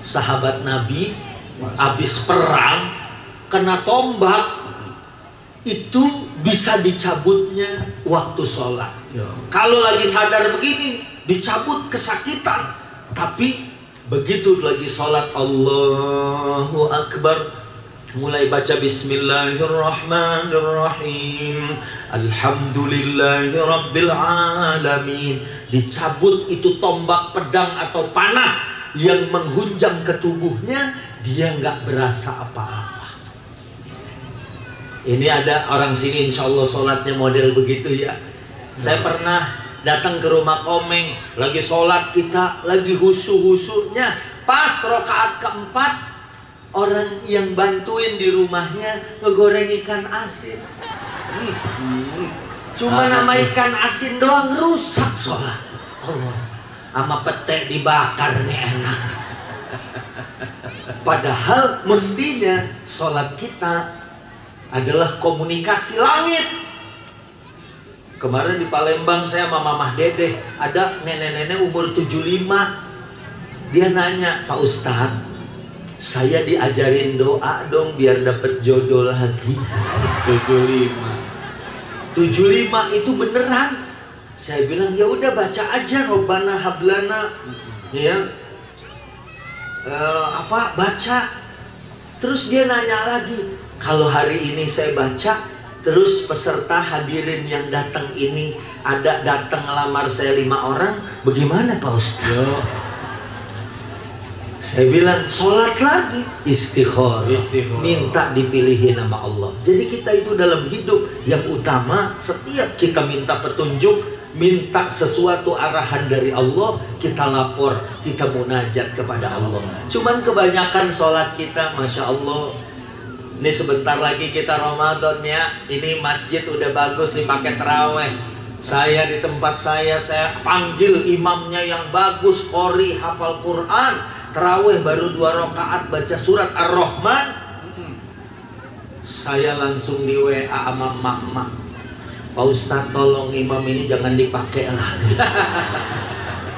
sahabat Nabi habis perang kena tombak, itu bisa dicabutnya waktu sholat. Kalau lagi sadar begini dicabut kesakitan, tapi begitu lagi sholat Allahu Akbar, mulai baca Bismillahirrahmanirrahim, Alhamdulillahi Rabbil Alamin, dicabut itu tombak, pedang atau panah yang menghunjam ke tubuhnya, dia nggak berasa apa-apa. Ini ada orang sini insya Allah sholatnya model begitu ya. Saya pernah datang ke rumah Komeng, lagi sholat kita, lagi husu-husunya, pas rakaat keempat, orang yang bantuin di rumahnya ngegoreng ikan asin. Cuma nama ikan asin doang rusak sholat. Allah, sama pete dibakar nih enak. Padahal mestinya sholat kita adalah komunikasi langit. Kemarin di Palembang saya sama Mamah Dedeh, ada nenek-nenek umur 75. Dia nanya, Pak Ustadz, saya diajarin doa dong biar dapat jodoh lagi. 75 itu beneran. Saya bilang ya udah baca aja Robbana hablana, ya baca. Terus dia nanya lagi, kalau hari ini saya baca, terus peserta hadirin yang datang ini ada datang ngelamar saya 5 orang, bagaimana Pak Ustadz? Saya bilang sholat lagi, istikharah, minta dipilihin sama Allah. Jadi kita itu dalam hidup yang utama, setiap kita minta petunjuk, minta sesuatu arahan dari Allah, kita lapor, kita munajat kepada Allah. Cuman kebanyakan sholat kita, Masya Allah, ini sebentar lagi kita Ramadan ya. Ini masjid udah bagus dipakai terawih. Saya di tempat saya panggil imamnya yang bagus, qori, hafal Quran. Terawih baru 2 rakaat baca surat Ar-Rahman. Saya langsung di WA sama mak-mak, Pak Ustadz tolong imam ini jangan dipakai lagi.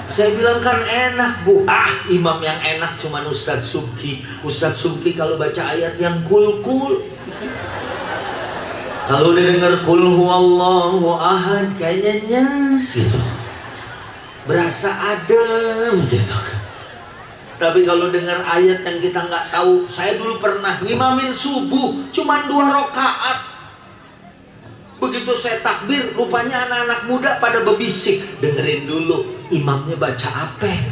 Saya bilang kan enak Bu. Imam yang enak cuman Ustadz Subki. Ustadz Subki kalau baca ayat yang kul-kul, kalau udah denger kul huwallahu ahad kayaknya nyes gitu, berasa adem gitu. Tapi kalau dengar ayat yang kita nggak tahu, saya dulu pernah ngimamin subuh cuman 2 rakaat. Begitu saya takbir, rupanya anak-anak muda pada bebisik, dengerin dulu imamnya baca apa.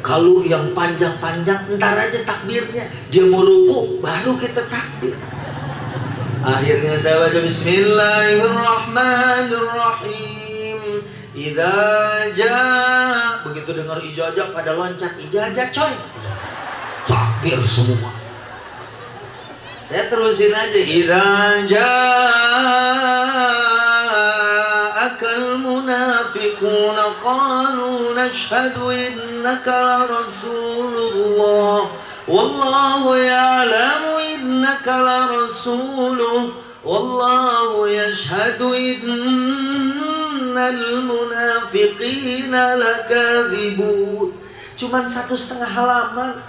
Kalau yang panjang-panjang ntar aja takbirnya, dia mau ruku baru kita takbir. Akhirnya saya baca Bismillahirrahmanirrahim, idza jaa. Begitu dengar ijazah pada loncat, ijazah coy, takbir semua. Saya terusin aja, idza ja'akal munafiquna qalu nashhadu innaka la rasulullah wallahu ya'lamu innaka la rasuluh wallahu yashhadu innal munafiqina lakadzibun. Cuman 1,5 halaman,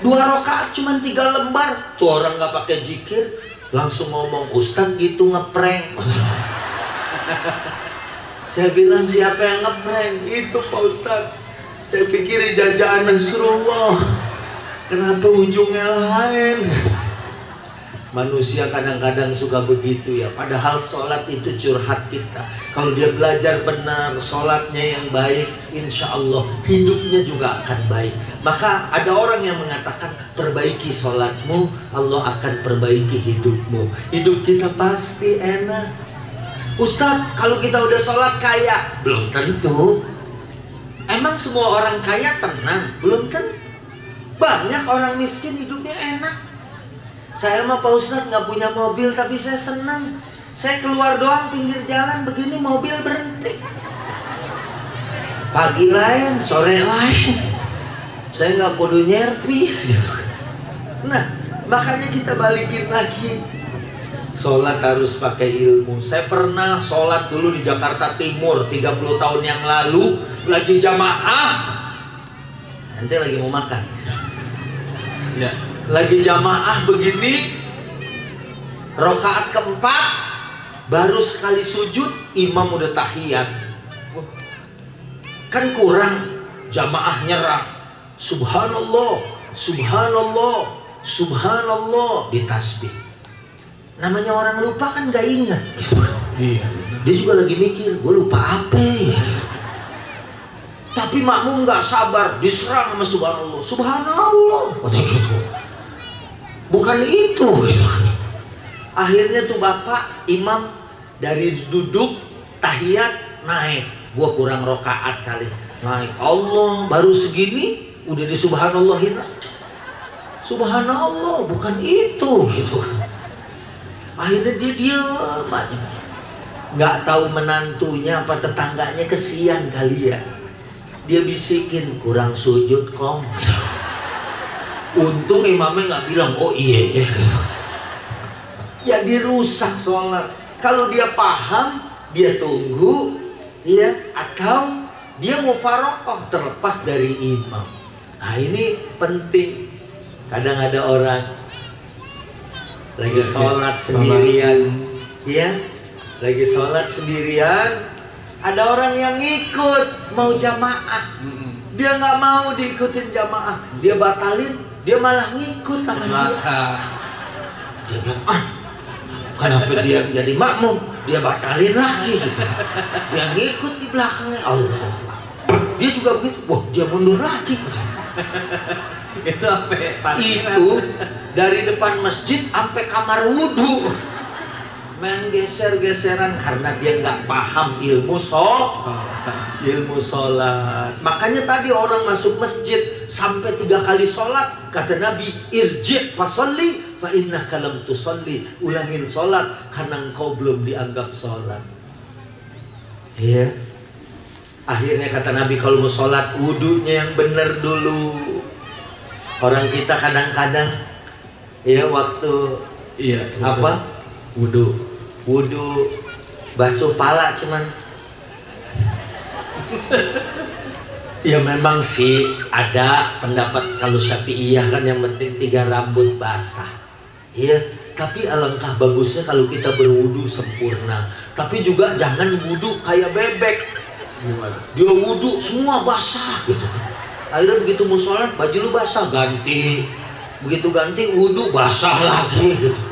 2 rakaat cuman 3 lembar. Tuh orang nggak pakai zikir langsung ngomong, Ustadz gitu ngeprank. Saya bilang siapa yang ngeprank? Itu Pak Ustadz. Saya pikir jajaan Nasrullah, kenapa ujungnya lain? Manusia kadang-kadang suka begitu ya. Padahal sholat itu curhat kita. Kalau dia belajar benar, sholatnya yang baik, insya Allah hidupnya juga akan baik. Maka ada orang yang mengatakan, perbaiki sholatmu, Allah akan perbaiki hidupmu. Hidup kita pasti enak. Ustadz, kalau kita udah sholat kaya? Belum tentu. Emang semua orang kaya tenang? Belum tentu. Banyak orang miskin hidupnya enak. Saya mah Pak Ustadz nggak punya mobil tapi saya senang. Saya keluar doang pinggir jalan begini mobil berhenti. Pagi lain, sore lain. Saya nggak kudu nyervis gitu. Nah, makanya kita balikin lagi. Sholat harus pakai ilmu. Saya pernah sholat dulu di Jakarta Timur 30 tahun yang lalu, lagi jamaah. nanti lagi mau makan. Ya. Lagi jamaah begini, rakaat keempat, baru sekali sujud, imam udah tahiyat. Kan kurang, jamaah nyerah. Subhanallah, subhanallah, subhanallah, ditasbih. Namanya orang lupa kan gak ingat. Iya. Dia juga lagi mikir, gue lupa apa ya? Tapi makmum gak sabar, diserang sama subhanallah. Subhanallah, gitu. Bukan itu gitu. Akhirnya tuh bapak imam dari duduk tahiyat naik. Gua kurang rokaat kali, naik. Allah, baru segini udah di subhanallahin. Subhanallah, bukan itu gitu. Akhirnya dia diam aja. Nggak tahu menantunya apa tetangganya kesian kali ya. Dia bisikin, kurang sujud kong. Untung imamnya nggak bilang, oh iya. Jadi rusak sholat. Kalau dia paham, dia tunggu, ya, atau dia mufaroqah terlepas dari imam. Nah ini penting. Kadang ada orang lagi sholat sendirian, ya, lagi sholat sendirian. Ada orang yang ngikut mau jamaah, dia nggak mau diikutin jamaah, dia batalin, dia malah ngikut sama dia. Dia bilang, kenapa dia jadi makmum, dia batalin lagi gitu. Dia ngikut di belakangnya, Allah. Dia juga begitu, wah dia mundur lagi. Itu apa? Itu dari depan masjid sampai kamar wudhu. Main geser-geseran karena dia nggak paham ilmu sholat. Makanya tadi orang masuk masjid sampai 3 kali sholat, kata Nabi, irji' fasolli fa innaka lam tusolli. Ulangin sholat karena engkau belum dianggap sholat. Ya. Akhirnya kata Nabi, kalau mau sholat wudunya yang benar dulu. Orang kita kadang-kadang ya waktu apa Wudu basuh pala cuman. Ya memang sih ada pendapat kalau Syafi'iyah kan yang penting 3 rambut basah. Ya, tapi alangkah bagusnya kalau kita berwudu sempurna. Tapi juga jangan wudu kayak bebek. Dia wudu semua basah gitu kan. Akhirnya begitu mau sholat baju lu basah, ganti. Begitu ganti wudu basah lagi gitu.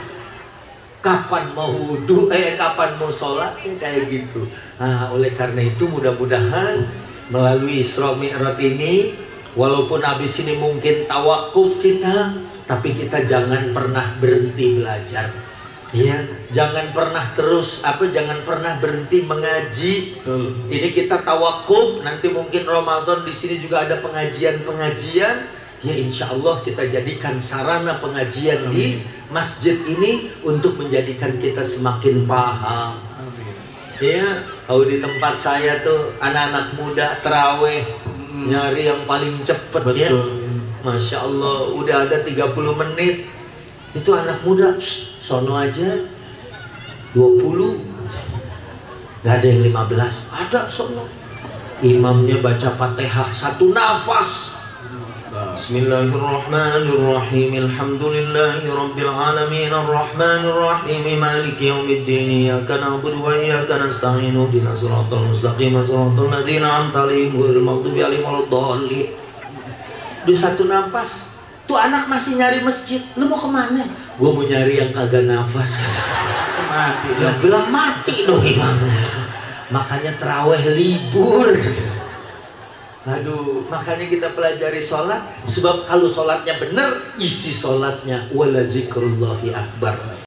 Kapan mau wudu, kapan mau sholat ya kayak gitu. Nah, oleh karena itu mudah-mudahan melalui Isra Mi'raj ini, walaupun habis ini mungkin tawakuf kita, tapi kita jangan pernah berhenti belajar. Ya, jangan pernah jangan pernah berhenti mengaji. Ini kita tawakuf, nanti mungkin Ramadan di sini juga ada pengajian-pengajian. Ya insya Allah kita jadikan sarana pengajian di masjid ini untuk menjadikan kita semakin paham. Ya, kalau di tempat saya tuh anak-anak muda terawih nyari yang paling cepet. Betul. Ya. Masya Allah, udah ada 30 menit. Itu anak muda, sono aja 20. Gak ada yang 15. Ada sono. Imamnya baca Fatihah 1 nafas. Bismillahirrahmanirrahim. Alhamdulillahi rabbil alamin arrahmanir rahim maliki yaumiddin iyyaka na'budu wa iyyaka nasta'in ihdinas siratal mustaqim siratal ladzina an'amta 'alaihim ghairil maghdubi 'alaihim waladdallin. Di 1 nafas tuh anak masih nyari masjid. Lu mau kemana? Gua mau nyari yang kagak nafas. Mati. Dia bilang mati dong imamnya. Makanya tarawih libur. Aduh, makanya kita pelajari sholat. Sebab kalau sholatnya benar, isi sholatnya wala zikrullahi akbar.